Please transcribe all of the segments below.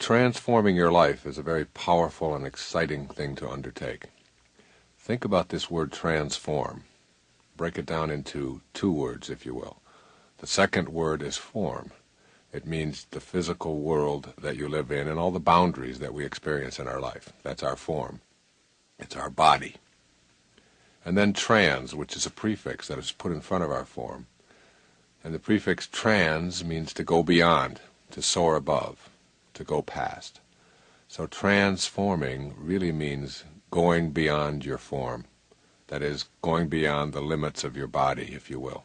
Transforming your life is a very powerful and exciting thing to undertake. Think about this word transform. Break it down into two words, if you will. The second word is form. It means the physical world that you live in and all the boundaries that we experience in our life. That's our form. It's our body. And then trans, which is a prefix that is put in front of our form. And the prefix trans means to go beyond, to soar above, to go past. So transforming really means going beyond your form. That is, going beyond the limits of your body, if you will.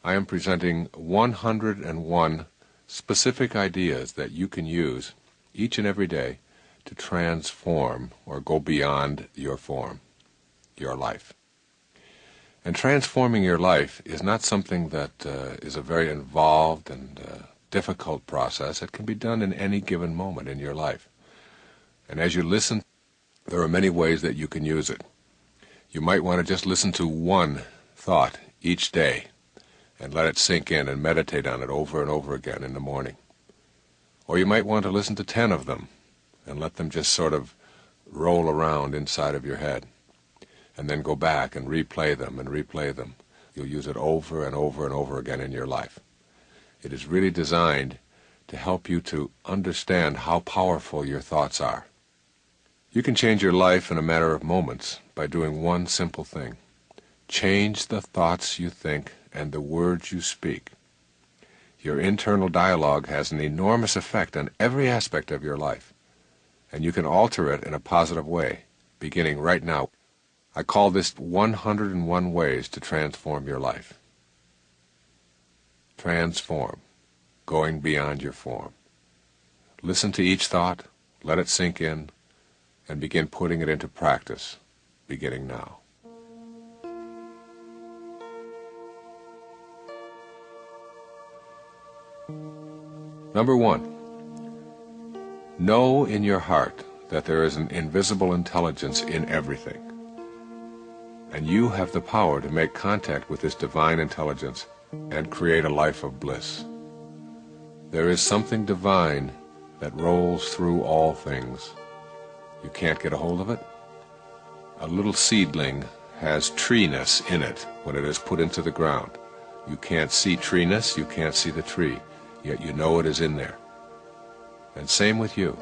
I am presenting 101 specific ideas that you can use each and every day to transform or go beyond your form, your life. And transforming your life is not something that is a very involved and difficult process. It can be done in any given moment in your life. And as you listen, there are many ways that you can use it. You might want to just listen to one thought each day and let it sink in and meditate on it over and over again in the morning. Or you might want to listen to 10 of them and let them just sort of roll around inside of your head, and then go back and replay them and replay them. You'll use it over and over and over again in your life. It is really designed to help you to understand how powerful your thoughts are. You can change your life in a matter of moments by doing one simple thing. Change the thoughts you think and the words you speak. Your internal dialogue has an enormous effect on every aspect of your life, and you can alter it in a positive way, beginning right now. I call this 101 ways to transform your life. Transform, going beyond your form. Listen to each thought, let it sink in, and begin putting it into practice, beginning now. Number 1, know in your heart that there is an invisible intelligence in everything, and you have the power to make contact with this divine intelligence and create a life of bliss. There is something divine that rolls through all things. You can't get a hold of it? A little seedling has treeness in it when it is put into the ground. You can't see treeness, you can't see the tree, yet you know it is in there. And same with you.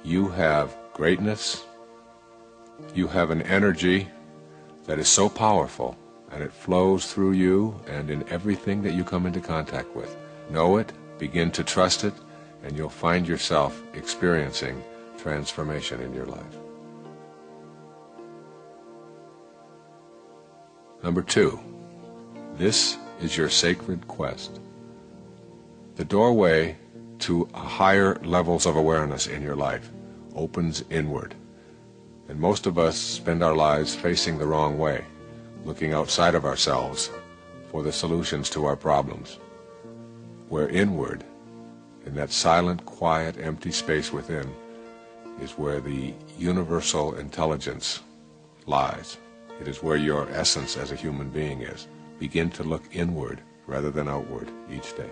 You have greatness, you have an energy that is so powerful, and it flows through you and in everything that you come into contact with. Know it, begin to trust it, and you'll find yourself experiencing transformation in your life. Number 2, this is your sacred quest. The doorway to higher levels of awareness in your life opens inward. And most of us spend our lives facing the wrong way, looking outside of ourselves for the solutions to our problems. Where inward, in that silent, quiet, empty space within, is where the universal intelligence lies. It is where your essence as a human being is. Begin to look inward rather than outward each day.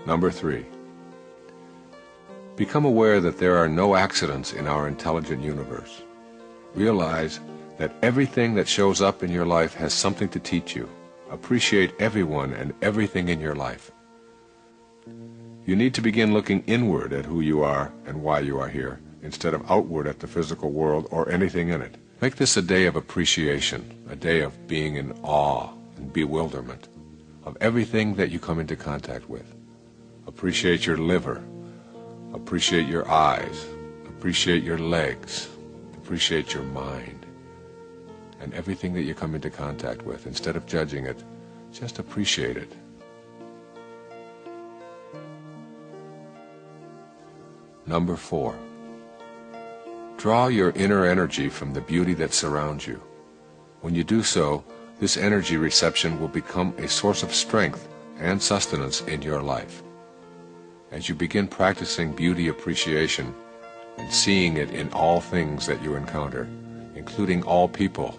Number 3, become aware that there are no accidents in our intelligent universe. Realize that everything that shows up in your life has something to teach you. Appreciate everyone and everything in your life. You need to begin looking inward at who you are and why you are here, instead of outward at the physical world or anything in it. Make this a day of appreciation, a day of being in awe and bewilderment of everything that you come into contact with. Appreciate your liver, appreciate your eyes, appreciate your legs, appreciate your mind, and everything that you come into contact with. Instead of judging it, just appreciate it. Number 4, draw your inner energy from the beauty that surrounds you. When you do so, this energy reception will become a source of strength and sustenance in your life. As you begin practicing beauty appreciation and seeing it in all things that you encounter, including all people,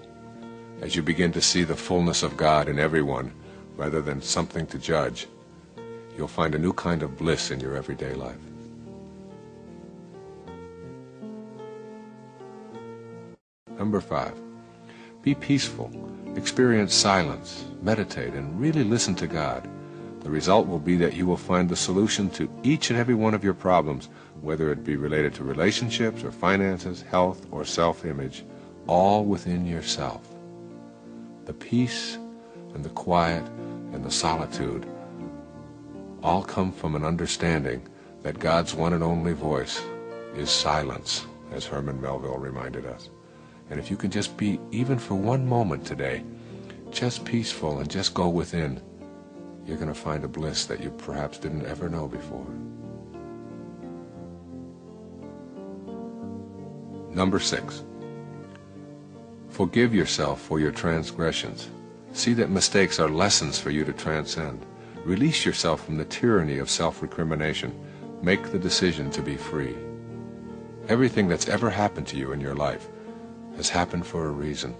as you begin to see the fullness of God in everyone rather than something to judge, you'll find a new kind of bliss in your everyday life. Number 5, be peaceful, experience silence, meditate, and really listen to God. The result will be that you will find the solution to each and every one of your problems, whether it be related to relationships or finances, health or self-image, all within yourself. The peace and the quiet and the solitude all come from an understanding that God's one and only voice is silence, as Herman Melville reminded us. And if you can just be, even for one moment today, just peaceful and just go within, you're going to find a bliss that you perhaps didn't ever know before. Number 6, forgive yourself for your transgressions. See that mistakes are lessons for you to transcend. Release yourself from the tyranny of self-recrimination. Make the decision to be free. Everything that's ever happened to you in your life has happened for a reason.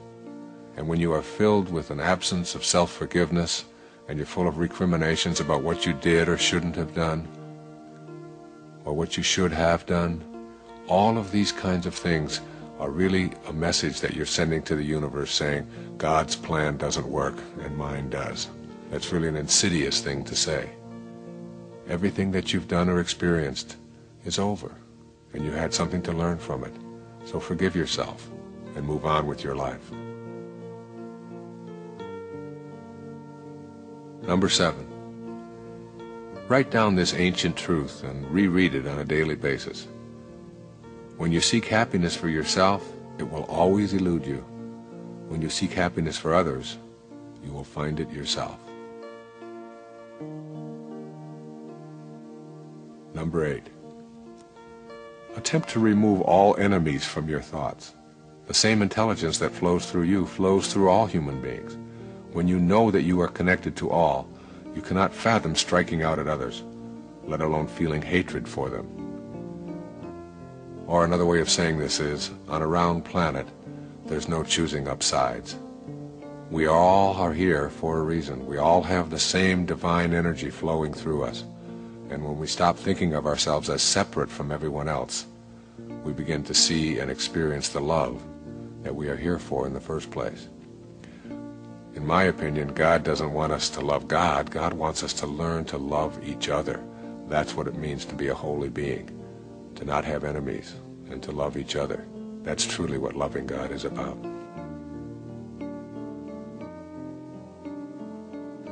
And when you are filled with an absence of self-forgiveness, and you're full of recriminations about what you did or shouldn't have done, or what you should have done, all of these kinds of things are really a message that you're sending to the universe saying, God's plan doesn't work and mine does. That's really an insidious thing to say. Everything that you've done or experienced is over, and you had something to learn from it. So forgive yourself and move on with your life. Number 7, write down this ancient truth and reread it on a daily basis. When you seek happiness for yourself, it will always elude you. When you seek happiness for others, you will find it yourself. Number 8, attempt to remove all enemies from your thoughts. The same intelligence that flows through you flows through all human beings. When you know that you are connected to all, you cannot fathom striking out at others, let alone feeling hatred for them. Or another way of saying this is, on a round planet, there's no choosing up sides. We all are here for a reason. We all have the same divine energy flowing through us. And when we stop thinking of ourselves as separate from everyone else, we begin to see and experience the love that we are here for in the first place. In my opinion, God doesn't want us to love God. God wants us to learn to love each other. That's what it means to be a holy being, to not have enemies and to love each other. That's truly what loving God is about.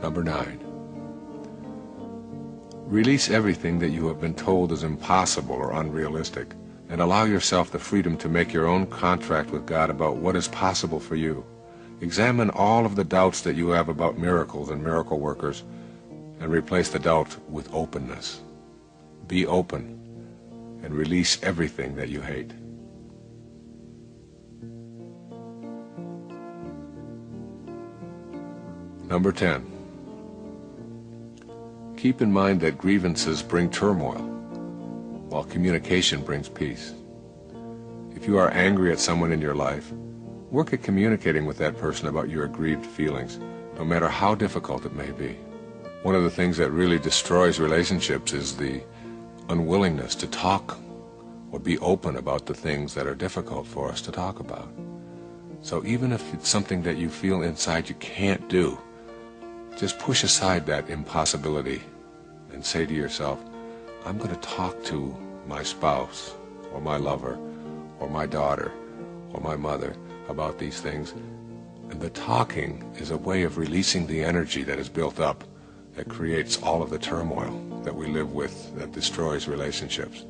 Number 9, release everything that you have been told is impossible or unrealistic, and allow yourself the freedom to make your own contract with God about what is possible for you. Examine all of the doubts that you have about miracles and miracle workers, and replace the doubt with openness. Be open and release everything that you hate. Number 10, keep in mind that grievances bring turmoil, while communication brings peace. If you are angry at someone in your life, work at communicating with that person about your aggrieved feelings, no matter how difficult it may be. One of the things that really destroys relationships is the unwillingness to talk or be open about the things that are difficult for us to talk about. So even if it's something that you feel inside you can't do, just push aside that impossibility and say to yourself, I'm going to talk to my spouse or my lover or my daughter or my mother about these things. And the talking is a way of releasing the energy that is built up that creates all of the turmoil that we live with that destroys relationships.